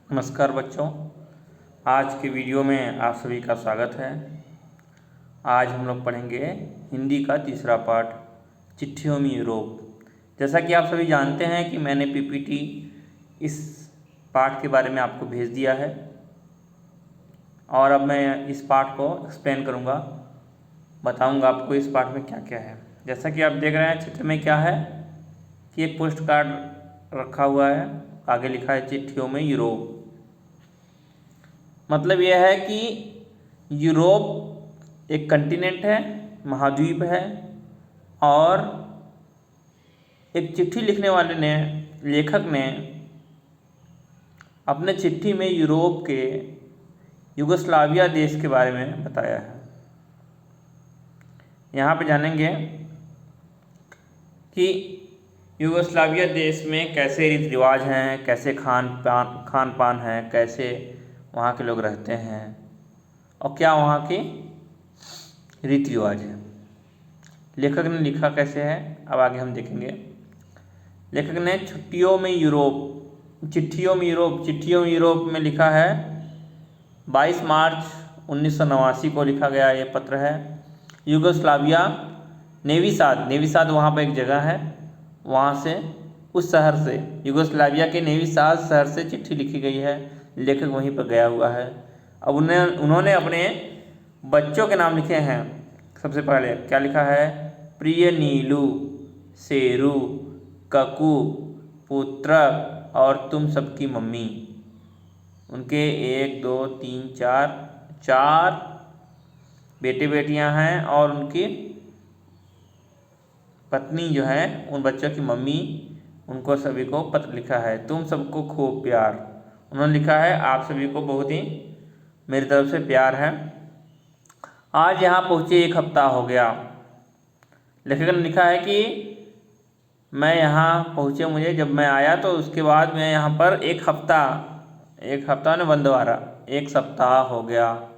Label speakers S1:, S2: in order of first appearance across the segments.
S1: नमस्कार बच्चों, आज के वीडियो में आप सभी का स्वागत है। आज हम लोग पढ़ेंगे हिंदी का तीसरा पाठ चिट्ठियों में यूरोप। जैसा कि आप सभी जानते हैं कि मैंने पीपीटी इस पाठ के बारे में आपको भेज दिया है और अब मैं इस पाठ को एक्सप्लेन करूँगा, बताऊँगा आपको इस पाठ में क्या क्या है। जैसा कि आप देख रहे हैं चित्र में क्या है कि एक पोस्ट कार्ड रखा हुआ है, आगे लिखा है चिट्ठियों में यूरोप। मतलब यह है कि यूरोप एक कंटिनेंट है, महाद्वीप है और एक चिट्ठी लिखने वाले ने, लेखक ने अपने चिट्ठी में यूरोप के युगोस्लाविया देश के बारे में बताया है। यहाँ पे जानेंगे कि युगोस्लाविया देश में कैसे रीति रिवाज हैं, कैसे खान पान है, कैसे वहाँ के लोग रहते हैं और क्या वहाँ के रीति रिवाज है। लेखक ने लिखा कैसे है अब आगे हम देखेंगे। लेखक ने चिट्ठियों में यूरोप में लिखा है। 22 मार्च 1989 को लिखा गया ये पत्र है। युगोस्लाविया नेवी साद वहाँ पर एक जगह है, वहाँ से उस शहर से युगोस्लाविया के नेवी साद शहर से चिट्ठी लिखी गई है। लेखक वहीं पर गया हुआ है। अब उन्होंने अपने बच्चों के नाम लिखे हैं। सबसे पहले क्या लिखा है? प्रिय नीलू, शेरू, ककू, पुत्र और तुम सबकी मम्मी। उनके 1 2 3 4 बेटे बेटियां हैं और उनकी पत्नी जो है, उन बच्चों की मम्मी, उनको सभी को पत्र लिखा है। तुम सबको खूब प्यार। उन्होंने लिखा है आप सभी को बहुत ही मेरी तरफ से प्यार है। आज यहाँ पहुँचे 1 हफ्ता हो गया। लेखक ने लिखा है कि मैं यहाँ पहुँचे, मुझे जब मैं आया तो उसके बाद मैं यहाँ पर 1 हफ्ता ने बंदवारा 1 सप्ताह हो गया,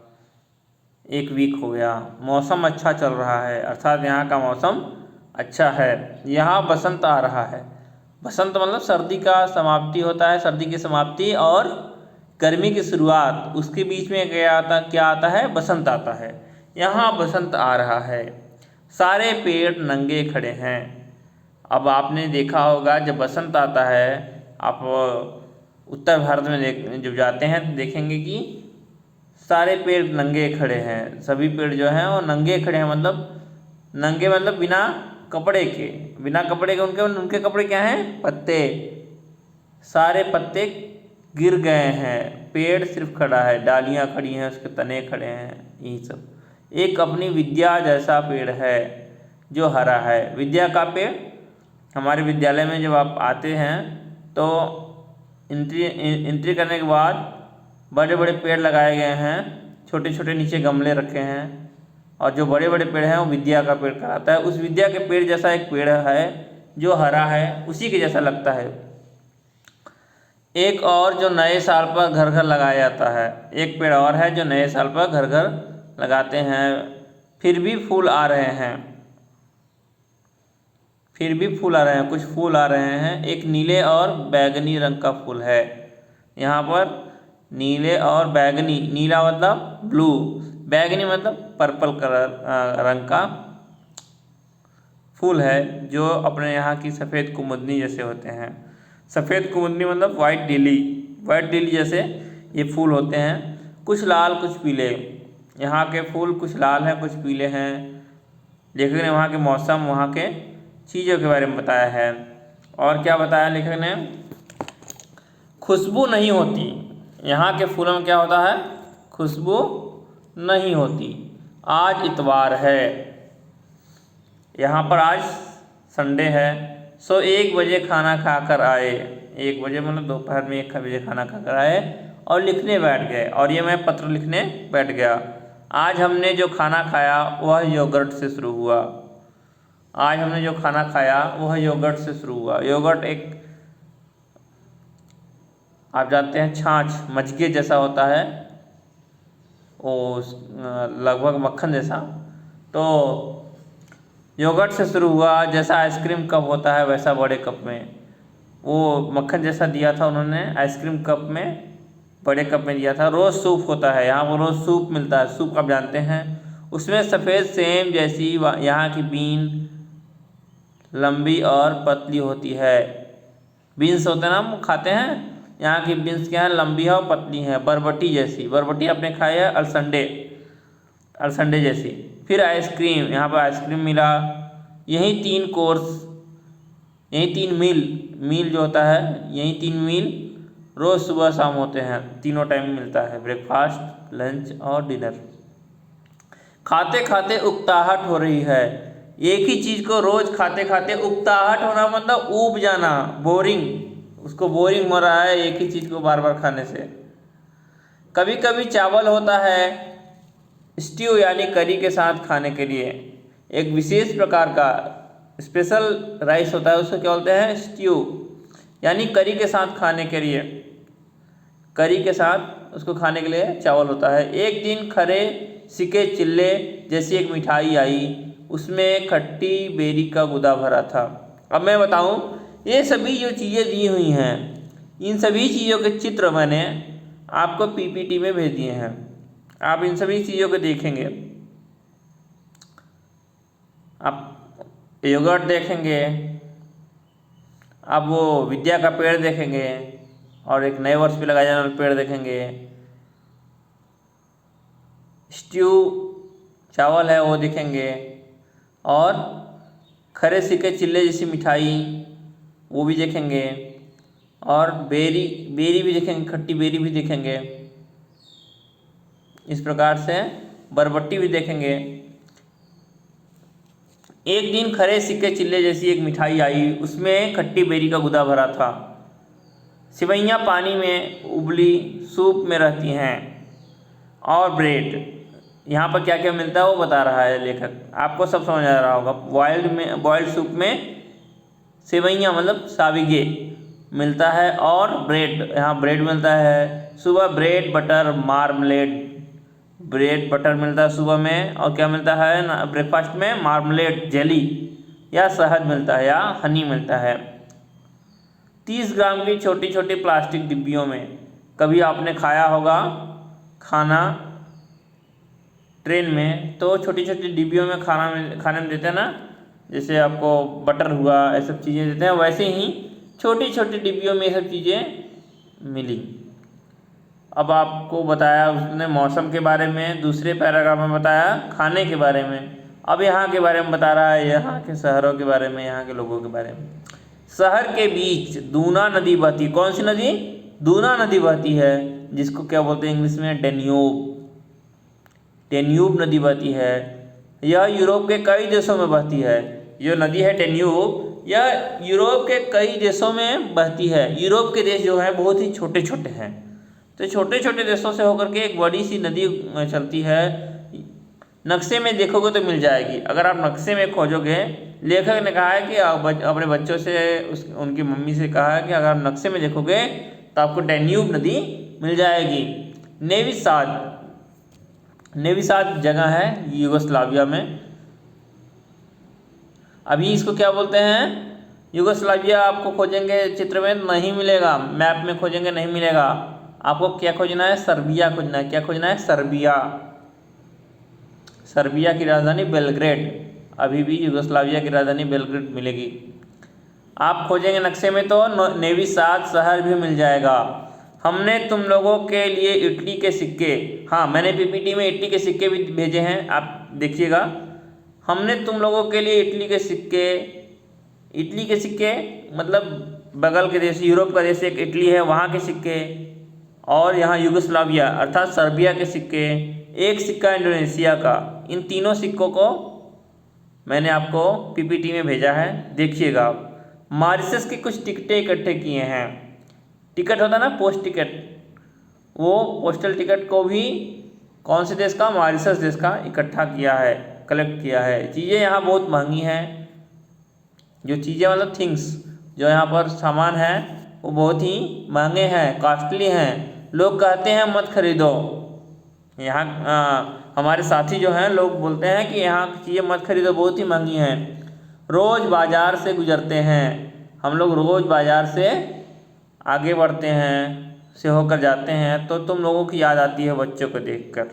S1: 1 वीक हो गया। मौसम अच्छा चल रहा है, अर्थात यहाँ का मौसम अच्छा है। यहाँ बसंत आ रहा है। बसंत मतलब सर्दी का समाप्ति होता है, सर्दी की समाप्ति और गर्मी की शुरुआत, उसके बीच में क्या आता है? बसंत आता है। यहाँ बसंत आ रहा है। सारे पेड़ नंगे खड़े हैं। अब आपने देखा होगा जब बसंत आता है, आप उत्तर भारत में जब जाते हैं तो देखेंगे कि सारे पेड़ नंगे खड़े हैं। सभी पेड़ जो हैं वो नंगे खड़े हैं, मतलब नंगे मतलब बिना कपड़े के। उनके कपड़े क्या हैं? पत्ते। सारे पत्ते गिर गए हैं, पेड़ सिर्फ खड़ा है, डालियाँ खड़ी हैं, उसके तने खड़े हैं, यही सब। एक अपनी विद्या जैसा पेड़ है जो हरा है। विद्या का पेड़, हमारे विद्यालय में जब आप आते हैं तो एंट्री करने के बाद बड़े बड़े पेड़ लगाए गए हैं, छोटे छोटे नीचे गमले रखे हैं और जो बड़े बड़े पेड़ हैं वो विद्या का पेड़ कहलाता है। उस विद्या के पेड़ जैसा एक पेड़ है जो हरा है, उसी के जैसा लगता है। एक और जो नए साल पर घर घर लगाया जाता है, एक पेड़ और है जो नए साल पर घर घर लगाते हैं। फिर भी फूल आ रहे हैं, कुछ फूल आ रहे हैं। एक नीले और बैगनी रंग का फूल है। यहाँ पर नीले और बैगनी, नीला मतलब ब्लू, बैगनी मतलब पर्पल कलर रंग का फूल है जो अपने यहाँ की सफ़ेद कुमुदनी जैसे होते हैं। सफ़ेद कुमुदनी मतलब वाइट लिली जैसे ये फूल होते हैं। कुछ लाल कुछ पीले, यहाँ के फूल कुछ लाल हैं कुछ पीले हैं। लेखक ने वहाँ के मौसम, वहाँ के चीज़ों के बारे में बताया है। और क्या बताया लेखक ने? खुशबू नहीं होती। यहाँ के फूलों में क्या होता है? खुशबू नहीं होती। आज इतवार है, यहाँ पर आज संडे है, सो 1 बजे खाना खाकर आए। 1 बजे मतलब दोपहर में 1 बजे खाना खाकर आए और लिखने बैठ गए। और ये मैं पत्र लिखने बैठ गया। आज हमने जो खाना खाया वह योगर्ट से शुरू हुआ। योगर्ट एक, आप जानते हैं, छाछ मज्जिगे जैसा होता है, वो लगभग मक्खन जैसा। तो योगर्ट से शुरू हुआ। जैसा आइसक्रीम कप होता है वैसा बड़े कप में वो मक्खन जैसा दिया था उन्होंने आइसक्रीम कप में। बड़े कप में दिया था। रोज़ सूप होता है, यहाँ पर रोज़ सूप मिलता है। सूप आप जानते हैं, उसमें सफ़ेद सेम जैसी यहाँ की बीन लंबी और पतली होती है। बीन्स होते हैं ना, हम खाते हैं, यहाँ की बीन्स क्या है, लंबी है और पतली है, बरबटी जैसी। बरबटी आपने खाई है, अलसंडे, अलसंडे जैसी। फिर आइसक्रीम, यहाँ पर आइसक्रीम मिला। यही 3 कोर्स, यही 3 मील जो होता है, यही 3 मील रोज़ सुबह शाम होते हैं, तीनों टाइम मिलता है, ब्रेकफास्ट, लंच और डिनर। खाते खाते उकताहट हो रही है। एक ही चीज़ को रोज़ खाते खाते उकताहट होना मतलब ऊब जाना, बोरिंग, उसको बोरिंग हो रहा है एक ही चीज़ को बार बार खाने से। कभी कभी चावल होता है स्ट्यू यानी करी के साथ खाने के लिए, एक विशेष प्रकार का स्पेशल राइस होता है, उसको क्या बोलते हैं, स्ट्यू, यानी करी के साथ खाने के लिए, करी के साथ उसको खाने के लिए चावल होता है। एक दिन खरे सिके चिल्ले जैसी एक मिठाई आई, उसमें खट्टी बेरी का गुदा भरा था। अब मैं बताऊं, ये सभी जो चीज़ें दी हुई हैं, इन सभी चीज़ों के चित्र मैंने आपको पीपीटी में भेज दिए हैं। आप इन सभी चीज़ों को देखेंगे, आप योगर्ट देखेंगे, आप वो विद्या का पेड़ देखेंगे, और एक नए वर्ष पे लगाया जाने वाला पेड़ देखेंगे, स्ट्यू चावल है वो देखेंगे, और खरे सिके चिल्ले जैसी मिठाई वो भी देखेंगे, और बेरी भी देखेंगे, खट्टी बेरी भी देखेंगे। इस प्रकार से बरबट्टी भी देखेंगे। एक दिन खरे सिक्के चिल्ले जैसी एक मिठाई आई, उसमें खट्टी बेरी का गुदा भरा था। सिवैयाँ पानी में उबली सूप में रहती हैं, और ब्रेड। यहाँ पर क्या क्या मिलता है वो बता रहा है लेखक, आपको सब समझ आ रहा होगा। बॉइल्ड सूप में सेवैयाँ मतलब साविगे मिलता है, और ब्रेड, यहाँ ब्रेड मिलता है। सुबह bread butter marmalade, bread butter मिलता है सुबह में, और क्या मिलता है ना ब्रेकफास्ट में, मार्मलेड जेली या शहद मिलता है, या हनी मिलता है। 30 ग्राम की छोटी छोटी प्लास्टिक डिब्बियों में, कभी आपने खाया होगा खाना ट्रेन में, तो छोटी छोटी डिब्बियों में खाने में देते हैं ना, जैसे आपको बटर हुआ, ये सब चीज़ें देते हैं, वैसे ही छोटी छोटी डिब्बियों में ये सब चीज़ें मिली। अब आपको बताया उसने मौसम के बारे में, दूसरे पैराग्राफ में बताया खाने के बारे में। अब यहाँ के बारे में बता रहा है, यहाँ के शहरों के बारे में, यहाँ के लोगों के बारे में। शहर के बीच दूना नदी बहती, कौन सी नदी, दूना नदी बहती है, जिसको क्या बोलते हैं इंग्लिश में, डेन्यूब नदी बहती है। यह यूरोप के कई देशों में बहती है। जो नदी है डेन्यूब, यह यूरोप के कई देशों में बहती है। यूरोप के देश जो हैं बहुत ही छोटे छोटे हैं, तो छोटे छोटे देशों से होकर के एक बड़ी सी नदी चलती है। नक्शे में देखोगे तो मिल जाएगी, अगर आप नक्शे में खोजोगे। लेखक ने कहा है कि अपने बच्चों से, उनकी मम्मी से कहा है कि अगर आप नक्शे में देखोगे तो आपको डेन्यूब नदी मिल जाएगी। नेविसाद जगह है यूगोस्लाविया में। अभी इसको क्या बोलते हैं, यूगोस्लाविया आपको खोजेंगे चित्र में नहीं मिलेगा, मैप में खोजेंगे नहीं मिलेगा। आपको क्या खोजना है, सर्बिया खोजना है। क्या खोजना है, सर्बिया। सर्बिया की राजधानी बेलग्रेड, अभी भी यूगोस्लाविया की राजधानी बेलग्रेड मिलेगी। आप खोजेंगे नक्शे में तो नेविसाद शहर भी मिल जाएगा। हमने तुम लोगों के लिए इटली के सिक्के, हाँ मैंने पीपीटी में इटली के सिक्के भी भेजे हैं, आप देखिएगा। हमने तुम लोगों के लिए इटली के सिक्के मतलब बगल के देश, यूरोप का देश एक इटली है, वहाँ के सिक्के, और यहाँ यूगोस्लाविया अर्थात सर्बिया के सिक्के, एक सिक्का इंडोनेशिया का। इन तीनों सिक्कों को मैंने आपको पीपीटी में भेजा है, देखिएगा आप। मॉरिशस की कुछ टिकटें इकट्ठे किए हैं। टिकट होता है ना, पोस्ट टिकट, वो पोस्टल टिकट को भी कौन से देश का, मॉरिशस देश का इकट्ठा किया है, कलेक्ट किया है। चीज़ें यहाँ बहुत महंगी हैं, जो चीज़ें मतलब थिंग्स, जो यहाँ पर सामान है वो बहुत ही महंगे हैं, कॉस्टली हैं। लोग कहते हैं मत खरीदो, यहाँ हमारे साथी जो हैं लोग बोलते हैं कि यहाँ की चीज़ें मत खरीदो, बहुत ही महंगी हैं। रोज़ बाज़ार से गुजरते हैं, हम लोग रोज़ बाज़ार से आगे बढ़ते हैं, से होकर जाते हैं तो तुम लोगों की याद आती है बच्चों को देखकर।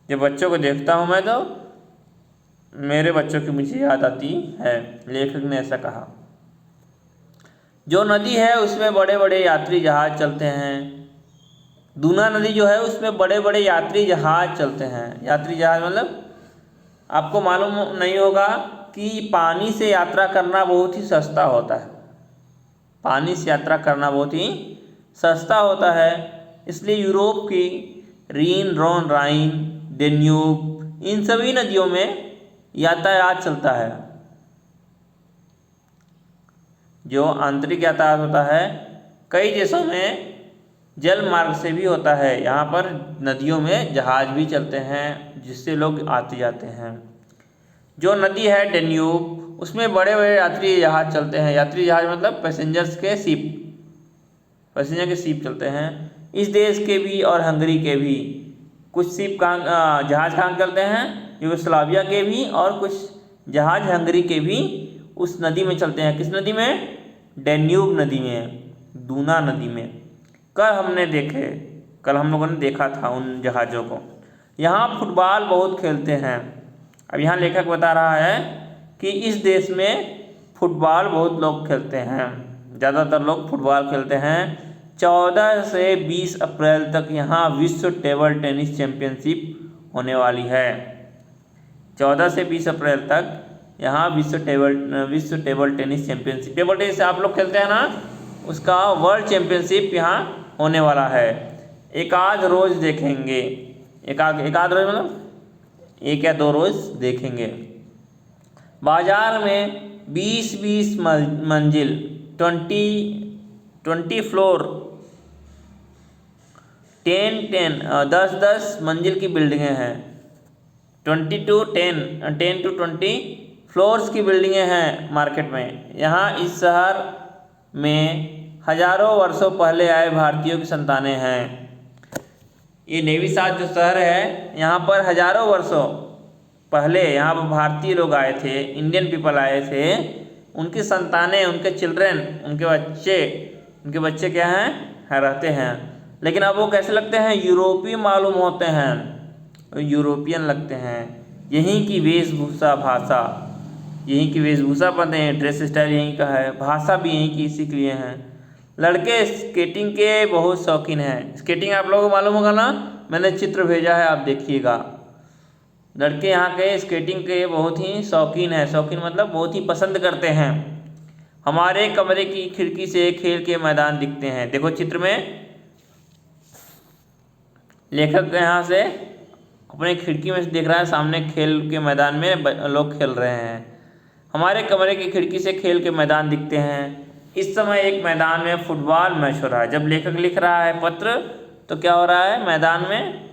S1: जब बच्चों को देखता हूँ मैं तो मेरे बच्चों की मुझे याद आती है, लेखक ने ऐसा कहा। जो नदी है उसमें बड़े बड़े यात्री जहाज चलते हैं। दूना नदी जो है उसमें बड़े बड़े यात्री जहाज चलते हैं। यात्री जहाज मतलब आपको मालूम नहीं होगा कि पानी से यात्रा करना बहुत ही सस्ता होता है। पानी से यात्रा करना बहुत ही सस्ता होता है, इसलिए यूरोप की रीन, रोन, राइन, डेन्यूब इन सभी नदियों में यातायात चलता है। जो आंतरिक यातायात होता है कई देशों में जल मार्ग से भी होता है। यहाँ पर नदियों में जहाज भी चलते हैं जिससे लोग आते जाते हैं। जो नदी है डेन्यूब उसमें बड़े बड़े यात्री जहाज चलते हैं। यात्री जहाज मतलब पैसेंजर के शिप चलते हैं। इस देश के भी और हंगरी के भी कुछ शिप जहाज कहाँ चलते हैं, यूगोस्लाविया के भी, और कुछ जहाज हंगरी के भी उस नदी में चलते हैं। किस नदी में? डेन्यूब नदी में, दूना नदी में। कल हम लोगों ने देखा था उन जहाज़ों को। यहाँ फुटबॉल बहुत खेलते हैं। अब यहाँ लेखक बता रहा है कि इस देश में फुटबॉल बहुत लोग खेलते हैं, ज़्यादातर लोग फुटबॉल खेलते हैं। 14 से 20 अप्रैल तक यहाँ विश्व टेबल टेनिस चैंपियनशिप होने वाली है। 14 से 20 अप्रैल तक यहाँ विश्व table tennis championship, table tennis आप लोग खेलते हैं ना, उसका वर्ल्ड चैंपियनशिप यहाँ होने वाला है। एक आध रोज़ देखेंगे, एक आध रोज़ मतलब 1 या 2 रोज़ देखेंगे। बाजार में 20-20 मंजिल 20 फ्लोर 10 मंजिल की बिल्डिंगें हैं। 10 to 20 फ्लोर्स की बिल्डिंगें हैं मार्केट में। यहाँ इस शहर में हजारों वर्षों पहले आए भारतीयों की संतानें हैं। ये नेवी साथ जो शहर है यहाँ पर हजारों वर्षों पहले यहाँ पर भारतीय लोग आए थे, इंडियन पीपल आए थे। उनकी संतानें, उनके चिल्ड्रेन, उनके बच्चे क्या हैं, रहते हैं। लेकिन अब वो कैसे लगते हैं? यूरोपीय मालूम होते हैं, यूरोपियन लगते हैं। यहीं की वेशभूषा पहनते हैं, ड्रेस स्टाइल यहीं का है, भाषा भी यहीं की सीख लिए हैं। लड़के स्केटिंग के बहुत शौकीन हैं। स्केटिंग आप लोगों को मालूम होगा ना, मैंने चित्र भेजा है, आप देखिएगा। लड़के यहाँ के स्केटिंग के बहुत ही शौकीन हैं। शौकीन मतलब बहुत ही पसंद करते हैं। हमारे कमरे की खिड़की से खेल के मैदान दिखते हैं। देखो चित्र में लेखक यहाँ से अपने खिड़की में से देख रहा है, सामने खेल के मैदान में लोग खेल रहे हैं। हमारे कमरे की खिड़की से खेल के मैदान दिखते हैं। इस समय एक मैदान में फुटबॉल मैच हो रहा है। जब लेखक लिख रहा है पत्र तो क्या हो रहा है, मैदान में,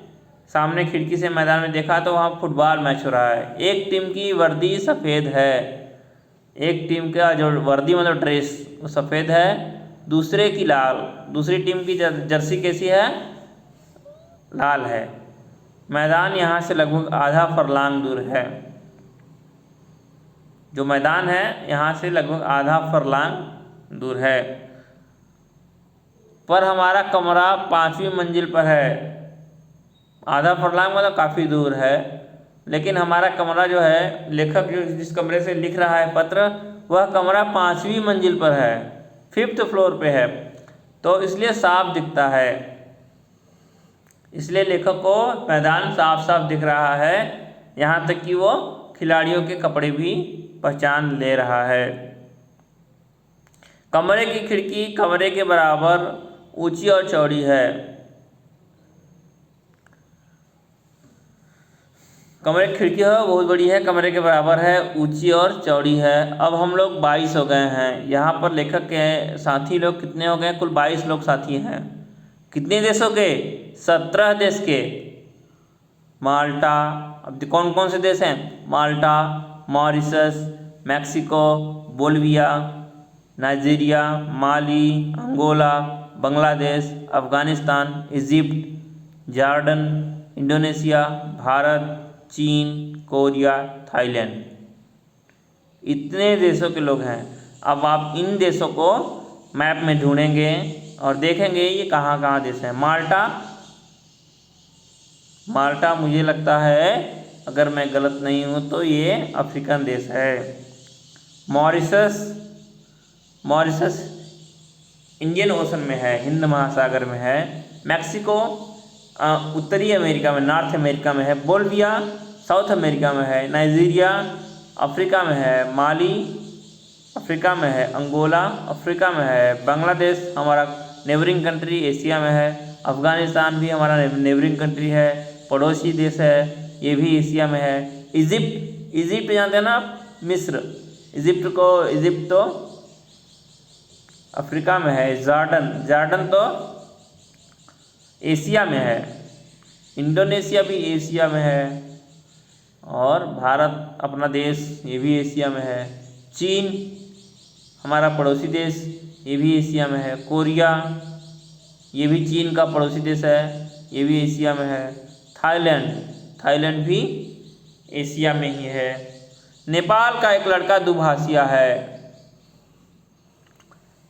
S1: सामने खिड़की से मैदान में देखा तो वहाँ फुटबॉल मैच हो रहा है। एक टीम की वर्दी सफ़ेद है, एक टीम का जो वर्दी मतलब ड्रेस वो सफ़ेद है, दूसरे की लाल। दूसरी टीम की जर्सी कैसी है? लाल है। मैदान यहाँ से लगभग आधा फरलांग दूर है। जो मैदान है यहाँ से लगभग आधा फरलांग दूर है। पर हमारा कमरा 5वीं मंजिल पर है। आधा फरलांग मतलब काफ़ी दूर है, लेकिन हमारा कमरा जो है, लेखक जिस कमरे से लिख रहा है पत्र, वह कमरा 5वीं मंजिल पर है, 5th फ्लोर पे है, तो इसलिए साफ दिखता है। इसलिए लेखक को मैदान साफ साफ दिख रहा है, यहाँ तक कि वो खिलाड़ियों के कपड़े भी पहचान ले रहा है। कमरे की खिड़की कमरे के बराबर ऊंची और चौड़ी है। कमरे की खिड़की है बहुत बड़ी है, कमरे के बराबर है, ऊंची और चौड़ी है। अब हम लोग 22 हो गए हैं। यहाँ पर लेखक के साथी लोग कितने हो गए? कुल 22 लोग साथी हैं। कितने देशों के? 17 देश के। माल्टा, अब कौन कौन से देश हैं? Malta, Mauritius, Mexico, Bolivia, Nigeria, Mali, Angola, Bangladesh, Afghanistan, Egypt, Jordan, Indonesia, Bharat, चीन, कोरिया, थाईलैंड। इतने देशों के लोग हैं। अब आप इन देशों को मैप में ढूंढेंगे और देखेंगे ये कहाँ कहाँ देश है। माल्टा मुझे लगता है, अगर मैं गलत नहीं हूँ तो ये अफ्रीकन देश है। मॉरिशस इंडियन ओशन में है, हिंद महासागर में है। मैक्सिको उत्तरी अमेरिका में, नॉर्थ अमेरिका में है। बोल्विया साउथ अमेरिका में है। नाइजीरिया अफ्रीका में है। माली अफ्रीका में है। अंगोला अफ्रीका में है। बांग्लादेश हमारा नेबरिंग कंट्री एशिया में है। अफ़गानिस्तान भी हमारा नेबरिंग कंट्री है, पड़ोसी देश है, ये भी एशिया में है। इजिप्ट जानते हैं ना आप, मिस्र, इजिप्ट तो अफ्रीका में है। जॉर्डन तो एशिया में है। इंडोनेशिया भी एशिया में है। और भारत अपना देश, ये भी एशिया में है। चीन हमारा पड़ोसी देश, ये भी एशिया में है। कोरिया ये भी चीन का पड़ोसी देश है, ये भी एशिया में है। थाईलैंड भी एशिया में ही है। नेपाल का एक लड़का दुभाषिया है।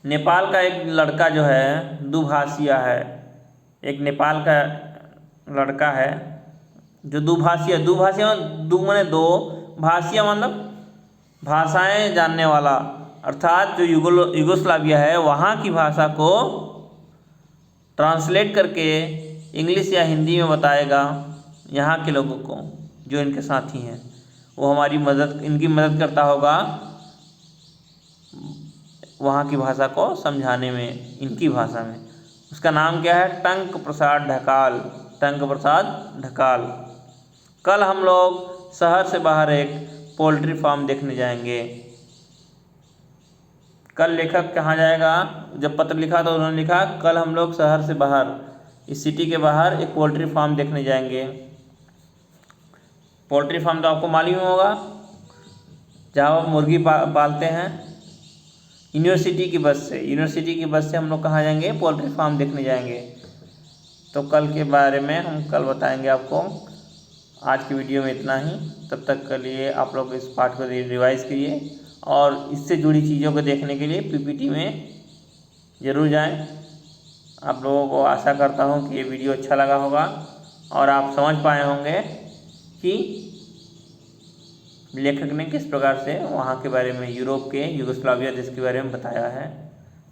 S1: नेपाल का एक लड़का जो है दुभाषिया है। एक नेपाल का लड़का है जो दुभाषिया माने दो, भाषिया मतलब भाषाएं जानने वाला, अर्थात जो युगोस्लाविया है वहाँ की भाषा को ट्रांसलेट करके इंग्लिश या हिंदी में बताएगा यहाँ के लोगों को, जो इनके साथी हैं। वो इनकी मदद करता होगा वहाँ की भाषा को समझाने में, इनकी भाषा में। उसका नाम क्या है? टंक प्रसाद ढकाल। कल हम लोग शहर से बाहर एक पोल्ट्री फार्म देखने जाएंगे। कल लेखक कहाँ जाएगा? जब पत्र लिखा तो उन्होंने लिखा कल हम लोग शहर से बाहर, इस सिटी के बाहर एक पोल्ट्री फार्म देखने जाएंगे। पोल्ट्री फार्म तो आपको मालूम होगा, जहाँ वो मुर्गी पालते हैं। यूनिवर्सिटी की बस से हम लोग कहाँ जाएंगे? पोल्ट्री फार्म देखने जाएंगे। तो कल के बारे में हम कल बताएंगे आपको। आज की वीडियो में इतना ही। तब तक के लिए आप लोग इस पाठ को रिवाइज करिए और इससे जुड़ी चीज़ों को देखने के लिए पीपीटी में ज़रूर जाएं। आप लोगों को आशा करता हूं कि ये वीडियो अच्छा लगा होगा और आप समझ पाए होंगे कि लेखक ने किस प्रकार से वहाँ के बारे में, यूरोप के युगोस्लाविया देश के बारे में बताया है।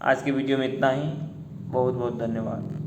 S1: आज की वीडियो में इतना ही। बहुत बहुत धन्यवाद।